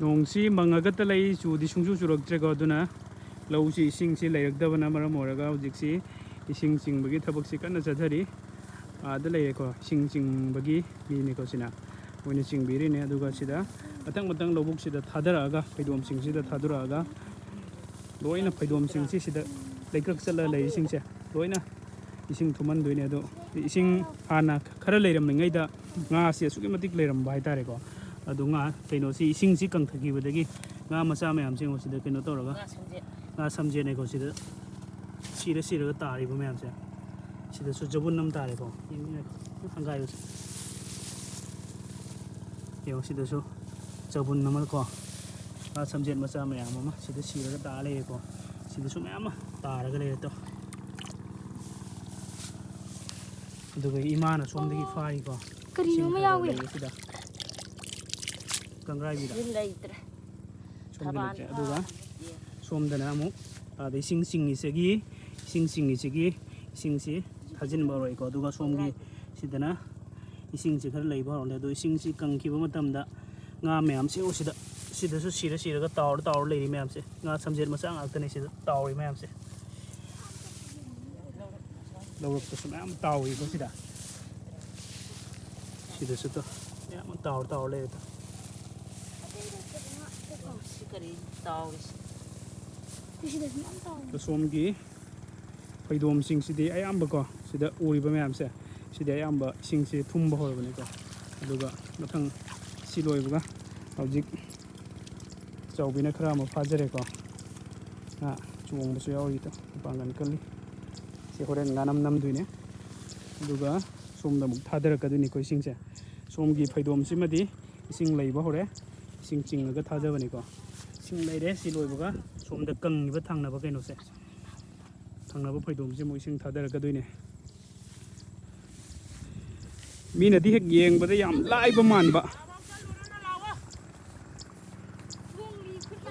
ꯅꯣꯡꯁꯤ ꯃꯪꯉꯒꯇ ꯂꯩ ꯆꯨꯗꯤ ꯁꯨꯡꯆꯨ ꯆꯨꯔꯛꯇ꯭ꯔꯦꯀꯣ ꯑꯗꯨꯅ ꯂꯧꯁꯤ ꯏꯁꯤꯡꯁꯤ ꯂꯩꯔꯛꯇꯕꯅ ꯃꯔꯝ ꯑꯣꯏꯔꯒ ꯍꯧꯖꯤꯛꯁꯤ ꯏꯁꯤꯡ ꯆꯤꯡꯕꯒꯤ ꯊꯕꯛꯁꯤ ꯀꯟꯅ ꯆꯠꯊꯔꯤ ꯑꯥꯗ ꯂꯩꯔꯦꯀꯣ ꯏꯁꯤꯡ ꯆꯤꯡꯕꯒꯤ ꯃꯤꯅꯤꯀꯣ ꯁꯤꯅ ꯃꯣꯏꯅ ꯆꯤꯡꯕꯤꯔꯤꯅꯦ ꯑꯗꯨꯒ ꯁꯤꯗ ꯃꯊꯪ ꯂꯧꯕꯨꯛꯁꯤꯗ ꯊꯥꯗꯔꯛꯑꯒ ꯐꯩꯗꯣꯝꯁꯤꯡꯁꯤꯗ ꯊꯥꯗꯔꯛꯑꯒ ꯂꯣꯏꯅ ꯐꯩꯗꯣꯝꯁꯤꯡꯁꯤ ꯁꯤꯗ ꯂꯩꯀꯛ ꯆꯠꯂ ꯂꯩꯔꯤꯁꯤꯡꯁꯦ ꯂꯣꯏꯅ ꯏꯁꯤꯡ ꯊꯨꯝꯍꯟꯗꯣꯏꯅꯦ ꯑꯗꯣ ꯏꯁꯤꯡ ꯍꯥꯟꯅ ꯈꯔ ꯂꯩꯔꯝꯃꯤꯉꯩꯗ ꯉꯥꯁꯤ ꯑꯁꯨꯛꯀꯤ ꯃꯇꯤꯛ ꯂꯩꯔꯝꯕ ꯍꯥꯏꯇꯥꯔꯦꯀꯣ ꯑꯗꯣ ꯉꯥ ꯀꯩꯅꯣꯁꯤ ꯏꯁꯤꯡꯁꯤ ꯀꯪꯊꯈꯤꯕꯗꯒꯤ ꯉꯥ ꯃꯆꯥ ꯃꯌꯥꯝꯁꯤꯡ ꯁꯤꯗ ꯀꯩꯅꯣ ꯇꯧꯔꯒ ꯉꯥ ꯁꯝꯖꯦꯠꯅꯦꯀꯣ ꯁꯤꯗ ꯁꯤꯔꯒ ꯇꯥꯔꯤꯕ ꯃꯌꯥꯝꯁꯦ ꯁꯤꯗꯁꯨ ꯖꯕꯨꯟ ꯑꯃ ꯇꯥꯔꯦꯀꯣ ꯍꯪꯒꯥꯏꯕꯁꯦ ꯌꯦꯡꯉꯣ ꯁꯤꯗꯁꯨ ꯖꯕꯨꯟ ꯑꯃꯀꯣ ꯉꯥ ꯁꯝꯖꯦꯠ ꯃꯆꯥ ꯃꯌꯥꯝ ꯑꯃ ꯁꯤꯗ ꯁꯤꯔꯒ ꯇꯥꯔ ꯂꯩꯔꯦꯀꯣ ꯁꯤꯗꯁꯨ ꯃꯌꯥꯝ ꯑꯃ ꯇꯥꯔꯒ ꯂꯩꯔꯦ ꯇꯣ ꯑꯗꯨꯒ ꯏꯃꯥꯅ ꯁꯣꯝꯗꯒꯤ ꯐꯥꯔꯤꯀꯣ ꯀꯔꯤꯅꯣ ꯑꯃ ꯌꯥꯎꯋꯤ ꯁꯤꯗ ꯀꯪꯒ꯭ꯔꯥꯏꯕꯤꯗ ꯂꯩꯇ꯭ꯔꯦ ꯁꯣꯝꯗ ꯂꯩꯇ꯭ꯔꯦ ꯑꯗꯨꯒ ꯁꯣꯝꯗꯅ ꯑꯃꯨꯛ ꯑꯗ ꯏꯁꯤꯡ ꯆꯤꯡꯉꯤꯁꯤꯒꯤ ꯏꯁꯤꯡꯁꯤ ꯊꯥꯖꯤꯟꯕ ꯍꯧꯔꯛꯏꯀꯣ ꯑꯗꯨꯒ ꯁꯣꯝꯒꯤ ꯁꯤꯗꯅ ꯏꯁꯤꯡꯁꯤ ꯈꯔ ꯂꯩꯕ ꯍꯧꯔꯛꯂꯦ ꯑꯗꯣ ꯏꯁꯤꯡꯁꯤ ꯀꯪꯈꯤꯕ ꯃꯇꯝꯗ ꯉꯥ ꯃꯌꯥꯝꯁꯤ ꯁꯤꯗꯁꯨ ꯁꯤꯔꯒ ꯇꯥꯎꯔ ꯂꯩꯔꯤ ꯃꯌꯥꯝꯁꯦ ꯉꯥ ꯁꯝꯖꯦꯠ ꯃꯆꯥ ꯉꯥꯛꯇꯅꯦ ꯁꯤꯗ ꯇꯥꯎꯔꯤ ꯃꯌꯥꯝꯁꯦ ꯂꯧꯔꯛꯇꯁꯨ ꯃꯌꯥꯝ ꯇꯥꯎꯔꯤꯀꯣ ꯁꯤꯗꯁꯨ ꯇꯣ ꯃꯌꯥꯝ ꯇꯥꯎꯔ ꯂꯩꯔꯦ ꯁꯣꯝꯒꯤ ꯐꯩꯗꯣꯝꯁꯤꯡꯁꯤꯗꯤ ꯑꯌꯥꯝꯕꯀꯣ ꯁꯤꯗ ꯎꯔꯤꯕ ꯃꯌꯥꯝꯁꯦ ꯁꯤꯗꯤ ꯑꯌꯥꯝꯕ ꯏꯁꯤꯡꯁꯤ ꯊꯨꯝꯕ ꯍꯧꯔꯕꯅꯤꯀꯣ ꯑꯗꯨꯒ ꯃꯊꯪ ꯁꯤ ꯂꯣꯏꯕꯒ ꯍꯧꯖꯤꯛ ꯆꯥꯎꯕꯤꯅ ꯈꯔ ꯑꯃ ꯐꯥꯖꯔꯦꯀꯣ ꯆꯣꯡꯕꯁꯨ ꯌꯥꯎꯔꯤꯗ ꯃꯄꯥꯡꯒꯜ ꯀꯜꯂꯤ ꯁꯤ ꯍꯣꯔꯦꯟ ꯉꯥꯅꯝ ꯅꯝꯗꯣꯏꯅꯦ ꯑꯗꯨꯒ ꯁꯣꯝꯗ ꯑꯃꯨꯛ ꯊꯥꯗꯔꯛꯀꯗꯣꯏꯅꯤꯀꯣ ꯏꯁꯤꯡꯁꯦ ꯁꯣꯝꯒꯤ ꯐꯩꯗꯣꯝꯁꯤꯃꯗꯤ ꯏꯁꯤꯡ ꯂꯩꯕ ꯍꯧꯔꯦ ꯏꯁꯤꯡ ꯆꯤꯡꯉꯒ ꯊꯥꯖꯕꯅꯤꯀꯣ ꯏꯁꯤꯡ ꯂꯩꯔꯦ ꯁꯤ ꯂꯣꯏꯕꯒ ꯁꯣꯝꯗ ꯀꯪꯉꯤꯕ ꯊꯪꯅꯕ ꯀꯩꯅꯣꯁꯦ ꯊꯪꯅꯕ ꯐꯩꯗꯣꯝꯁꯦ ꯑꯃꯨꯛ ꯏꯁꯤꯡ ꯊꯥꯗꯔꯛꯀꯗꯣꯏꯅꯦ ꯃꯤꯅꯗꯤ ꯍꯦꯛ ꯌꯦꯡꯕꯗ ꯌꯥꯝ ꯂꯥꯏꯕ ꯃꯥꯟꯕ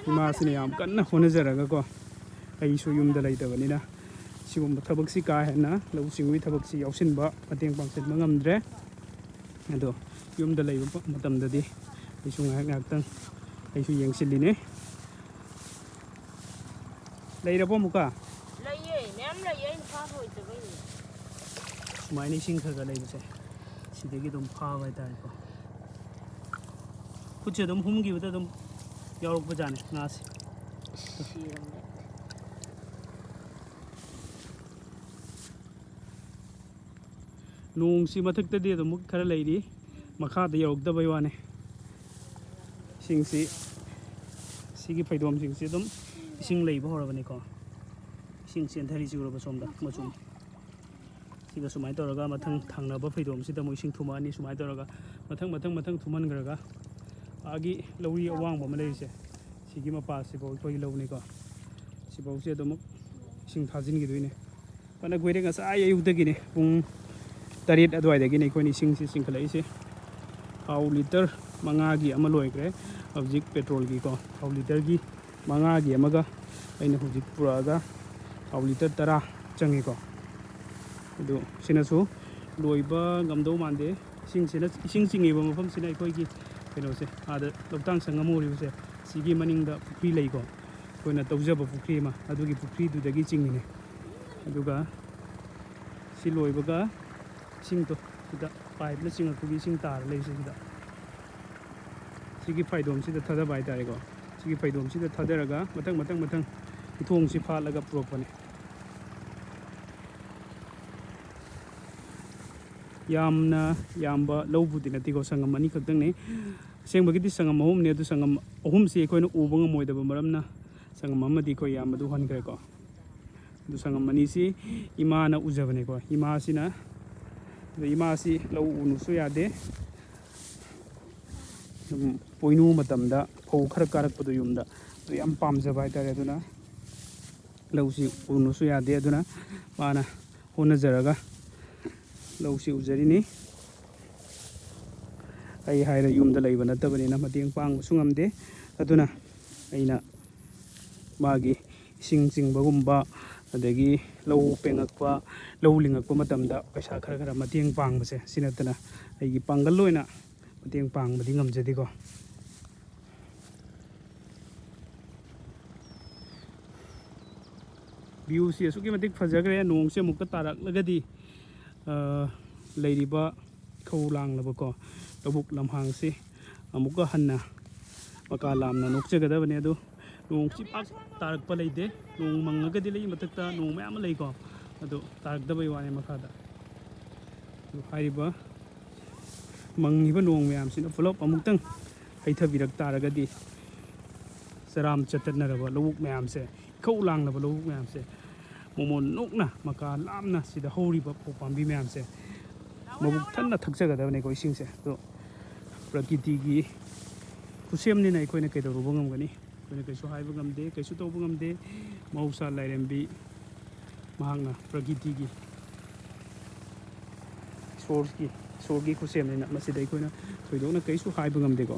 ꯏꯃꯥꯁꯤꯅ ꯌꯥꯝ ꯀꯟꯅ ꯍꯣꯠꯅꯖꯔꯒꯀꯣ ꯑꯩꯁꯨ ꯌꯨꯝꯗ ꯂꯩꯇꯕꯅꯤꯅ ꯁꯤꯒꯨꯝꯕ ꯊꯕꯛꯁꯤ ꯀꯥ ꯍꯦꯟꯅ ꯂꯧꯎ ꯁꯤꯡꯎꯒꯤ ꯊꯕꯛꯁꯤ ꯌꯥꯎꯁꯤꯟꯕ ꯃꯇꯦꯡ ꯄꯥꯡꯁꯤꯟꯕ ꯉꯝꯗ꯭ꯔꯦ ꯑꯗꯣ ꯌꯨꯝꯗ ꯂꯩꯕ ꯃꯇꯝꯗꯗꯤ ꯑꯩꯁꯨ ꯉꯥꯏꯍꯥꯛꯇꯪ ꯑꯩꯁꯨ ꯌꯦꯡꯁꯤꯜꯂꯤꯅꯦ ꯂꯩꯔꯕꯣ ꯑꯃꯨꯛꯀ ꯂꯩꯌꯦ ꯃꯌꯥꯝ ꯂꯩꯌꯦ ꯑꯩꯅ ꯐꯥꯕ ꯑꯣꯏꯗꯕꯩꯅꯦ ꯁꯨꯃꯥꯏꯅ ꯏꯁꯤꯡ ꯈꯔ ꯂꯩꯕꯁꯦ ꯁꯤꯗꯒꯤ ꯑꯗꯨꯝ ꯐꯥꯕ ꯍꯥꯏꯇꯥꯔꯦꯀꯣ ꯈꯨꯠꯁꯦ ꯑꯗꯨꯝ ꯍꯨꯝꯈꯤꯕꯗ ꯑꯗꯨꯝ ꯌꯥꯎꯔꯛꯄꯖꯥꯠꯅꯤ ꯉꯥꯁꯦ ꯅꯣꯡꯁꯤ ꯃꯊꯛꯇꯗꯤ ꯑꯗꯨꯃꯨꯛ ꯈꯔ ꯂꯩꯔꯤ ꯃꯈꯥꯗ ꯌꯧꯔꯛꯇꯕꯩ ꯋꯥꯅꯤ ꯏꯁꯤꯡꯁꯤ ꯁꯤꯒꯤ ꯐꯩꯗꯣꯝꯁꯤꯡꯁꯤ ꯑꯗꯨꯝ ꯏꯁꯤꯡ ꯂꯩꯕ ꯍꯧꯔꯕꯅꯤꯀꯣ ꯏꯁꯤꯡ ꯆꯦꯟꯊꯔꯤꯁꯤ ꯎꯔꯕ ꯁꯣꯝꯗ ꯃꯆꯨꯝ ꯁꯤꯒ ꯁꯨꯃꯥꯏꯅ ꯇꯧꯔꯒ ꯃꯊꯪ ꯊꯪꯅꯕ ꯐꯩꯗꯣꯝꯁꯤꯗ ꯑꯃꯨꯛ ꯏꯁꯤꯡ ꯊꯨꯝꯃꯛꯑꯅꯤ ꯁꯨꯃꯥꯏꯅ ꯇꯧꯔꯒ ꯃꯊꯪ ꯊꯨꯝꯍꯟꯈ꯭ꯔꯒ ꯃꯥꯒꯤ ꯂꯧꯔꯤ ꯑꯋꯥꯡꯕ ꯑꯃ ꯂꯩꯔꯤꯁꯦ ꯁꯤꯒꯤ ꯃꯄꯥꯁꯤꯐꯥꯎ ꯑꯩꯈꯣꯏꯒꯤ ꯂꯧꯅꯤꯀꯣ ꯁꯤꯐꯥꯎꯁꯦ ꯑꯗꯨꯃꯛ ꯏꯁꯤꯡ ꯊꯥꯖꯤꯟꯈꯤꯗꯣꯏꯅꯦ ꯐꯅ ꯀꯨꯏꯔꯦ ꯉꯁꯥꯏ ꯑꯌꯨꯛꯇꯒꯤꯅꯤ ꯄꯨꯡ 7 ꯑꯗꯨꯋꯥꯏꯗꯒꯤꯅꯤ ꯑꯩꯈꯣꯏꯅ ꯏꯁꯤꯡꯁꯤ ꯆꯤꯡꯈꯠꯂꯛꯏꯁꯦ ꯊꯥꯎ ꯂꯤꯇꯔ 5ꯒꯤ ꯑꯃ ꯂꯣꯏꯈ꯭ꯔꯦ ꯍꯧꯖꯤꯛ ꯄꯦꯇ꯭ꯔꯣꯜꯒꯤꯀꯣ ꯊꯥꯎ ꯂꯤꯇꯔꯒꯤ 5ꯒꯤ ꯑꯃꯒ ꯑꯩꯅ ꯍꯧꯖꯤꯛ ꯄꯨꯔꯛꯑꯒ ꯊꯥꯎ ꯂꯤꯇꯔ 10 ꯆꯪꯉꯤꯀꯣ ꯑꯗꯨ ꯁꯤꯅꯁꯨ ꯂꯣꯏꯕ ꯉꯝꯗꯧ ꯃꯥꯟꯗꯦ ꯏꯁꯤꯡ ꯆꯤꯡꯉꯤꯕ ꯃꯐꯝꯁꯤꯅ ꯑꯩꯈꯣꯏꯒꯤ ꯀꯩꯅꯣꯁꯦ ꯑꯥꯗ ꯂꯧꯇꯥꯡ ꯁꯪ ꯑꯃ ꯎꯔꯤꯕꯁꯦ ꯁꯤꯒꯤ ꯃꯅꯤꯡꯗ ꯄꯨꯈ꯭ꯔꯤ ꯂꯩꯀꯣ ꯑꯩꯈꯣꯏꯅ ꯇꯧꯖꯕ ꯄꯨꯈ꯭ꯔꯤ ꯑꯃ ꯑꯗꯨꯒꯤ ꯄꯨꯈ꯭ꯔꯤꯗꯨꯗꯒꯤ ꯆꯤꯡꯉꯤꯅꯦ ꯑꯗꯨꯒ ꯁꯤ ꯂꯣꯏꯕꯒ ꯏꯁꯤꯡꯗꯣ ꯁꯤꯗ ꯄꯥꯏꯞꯅ ꯆꯤꯡꯉꯛꯄꯒꯤ ꯏꯁꯤꯡ ꯇꯥꯔ ꯂꯩꯕꯁꯦ ꯁꯤꯗ ꯁꯤꯒꯤ ꯐꯩꯗꯣꯝꯁꯤꯗ ꯊꯥꯗꯕ ꯍꯥꯏꯇꯥꯔꯦꯀꯣ ꯁꯤꯒꯤ ꯐꯩꯗꯣꯝꯁꯤꯗ ꯊꯥꯗꯔꯒ ꯃꯊꯪ ꯏꯊꯣꯡꯁꯤ ꯐꯥꯠꯂꯒ ꯄꯨꯔꯛꯄꯅꯦ ꯌꯥꯝꯅ ꯌꯥꯝꯕ ꯂꯧꯕꯨꯗꯤ ꯅꯠꯇꯦꯀꯣ ꯁꯪꯉꯝ 2 ꯈꯛꯇꯪꯅꯤ ꯑꯁꯦꯡꯕꯒꯤꯗꯤ ꯁꯪꯉꯝ 3ꯅꯤ ꯑꯗꯨ ꯁꯪꯉꯝ 3ꯁꯤ ꯑꯩꯈꯣꯏꯅ ꯎꯕ ꯉꯝꯃꯣꯏꯗꯕ ꯃꯔꯝꯅ ꯁꯪꯉꯝ ꯑꯃꯗꯤ ꯑꯩꯈꯣই ꯌꯥꯝꯕꯗꯨ ꯍꯟꯈ꯭ꯔꯦꯀꯣ ꯑꯗꯨ ꯁꯪꯉꯝ 2ꯁꯤ ꯏꯃꯥꯅ ꯎꯖꯕꯅꯦꯀꯣ ꯏꯃꯥꯁꯤ ꯂꯧ ꯎꯅꯨꯁꯨ ꯌꯥꯗꯦ ꯑꯗꯨꯝ ꯄꯣꯏꯅꯨ ꯃꯇꯝꯗ ꯐꯧ ꯈꯔ ꯀꯥꯔꯛꯄꯗꯣ ꯌꯨꯝꯗ ꯑꯗꯨ ꯌꯥꯝ ꯄꯥꯝꯖꯕ ꯍꯥꯏꯇꯥꯔꯦ ꯑꯗꯨꯅ ꯂꯧꯁꯤ ꯎꯅꯨꯁꯨ ꯌꯥꯗꯦ ꯑꯗꯨꯅ ꯃꯥꯅ ꯍꯣꯠꯅꯖꯔꯒ ꯂꯧꯁꯤ ꯎꯖꯔꯤꯅꯤ ꯑꯩ ꯍꯥꯏꯔ ꯌꯨꯝꯗ ꯂꯩꯕ ꯅꯠꯇꯕꯅꯤꯅ ꯃꯇꯦꯡ ꯄꯥꯡꯕꯁꯨ ꯉꯝꯗꯦ ꯑꯗꯨꯅ ꯑꯩꯅ ꯃꯥꯒꯤ ꯏꯁꯤꯡ ꯆꯤꯡꯕꯒꯨꯝꯕ ꯑꯗꯒꯤ ꯂꯧ ꯄꯦꯡꯉꯛꯄ ꯂꯧ ꯂꯤꯡꯉꯛꯄ ꯃꯇꯝꯗ ꯄꯩꯁꯥ ꯈꯔ ꯃꯇꯦꯡ ꯄꯥꯡꯕꯁꯦ ꯁꯤ ꯅꯠꯇꯅ ꯑꯩꯒꯤ ꯄꯥꯡꯒꯜ ꯑꯣꯏꯅ ꯃꯇꯦꯡ ꯄꯥꯡꯕꯗꯤ ꯉꯝꯖꯗꯦꯀꯣ ꯚ꯭ꯌꯨꯁꯤ ꯑꯁꯨꯛꯀꯤ ꯃꯇꯤꯛ ꯐꯖꯈ꯭ꯔꯦ ꯅꯣꯡꯁꯦ ꯑꯃꯨꯛꯀ ꯇꯥꯔꯛꯂꯒꯗꯤ ꯂꯩꯔꯤꯕ ꯏꯈꯧ ꯂꯥꯡꯂꯕꯀꯣ ꯂꯧꯕꯨꯛ ꯂꯝꯍꯥꯡꯁꯤ ꯑꯃꯨꯛꯀ ꯍꯟꯅ ꯃꯀꯥ ꯂꯥꯝꯅ ꯅꯣꯛꯆꯒꯗꯕꯅꯤ ꯑꯗꯨ ꯅꯣꯡꯁꯤ ꯄꯥꯛ ꯇꯥꯔꯛꯄ ꯂꯩꯇꯦ ꯅꯣꯡ ꯃꯪꯉꯒꯗꯤ ꯂꯩ ꯃꯊꯛꯇ ꯅꯣꯡ ꯃꯌꯥꯝ ꯑꯃ ꯂꯩꯀꯣ ꯑꯗꯨ ꯇꯥꯔꯛꯇꯕꯩ ꯋꯥꯅꯤ ꯃꯈꯥꯗ ꯑꯗꯨ ꯍꯥꯏꯔꯤꯕ ꯃꯪꯉꯤꯕ ꯅꯣꯡ ꯃꯌꯥꯝꯁꯤꯅ ꯄꯨꯂꯞ ꯑꯃꯨꯛꯇꯪ ꯍꯩꯊꯕꯤꯔꯛ ꯇꯥꯔꯒꯗꯤ ꯆꯔꯥꯝ ꯆꯠꯇꯠꯅꯔꯕ ꯂꯧꯕꯨꯛ ꯃꯌꯥꯝꯁꯦ ꯏꯈꯧ ꯂꯥꯡꯂꯕ ꯂꯧꯕꯨꯛ ꯃꯌꯥꯝꯁꯦ ꯃꯣꯃꯣꯟ ꯅꯣꯛꯅ ꯃꯀꯥ ꯂꯥꯝꯅ ꯁꯤꯗ ꯍꯧꯔꯤꯕ ꯐꯧ ꯄꯥꯝꯕꯤ ꯃꯌꯥꯝꯁꯦ ꯃꯕꯨꯛ ꯊꯟꯅ ꯊꯛꯆꯒꯗꯕꯅꯤꯀꯣ ꯏꯁꯤꯡꯁꯦ ꯑꯗꯣ ꯄ꯭ꯔꯀꯤꯇꯤꯒꯤ ꯈꯨꯠꯁꯦꯝꯅꯤꯅ ꯑꯩꯈꯣꯏꯅ ꯀꯩꯗꯧꯔꯨꯕ ꯉꯝꯒꯅꯤ ꯑꯩꯈꯣꯏꯅ ꯀꯩꯁꯨ ꯍꯥꯏꯕ ꯉꯝꯗꯦ ꯀꯩꯁꯨ ꯇꯧꯕ ꯉꯝꯗꯦ ꯃꯍꯧꯁꯥ ꯂꯥꯏꯔꯦꯝꯕꯤ ꯃꯍꯥꯛꯅ ꯄ꯭ꯔꯀꯤꯇꯤꯒꯤ ꯏꯁꯣꯔꯒꯤ ꯈꯨꯠꯁꯦꯝꯅꯤꯅ ꯃꯁꯤꯗ ꯑꯩꯈꯣꯏꯅ ꯊꯣꯏꯗꯣꯛꯅ ꯀꯩꯁꯨ ꯍꯥꯏꯕ ꯉꯝꯗꯦꯀꯣ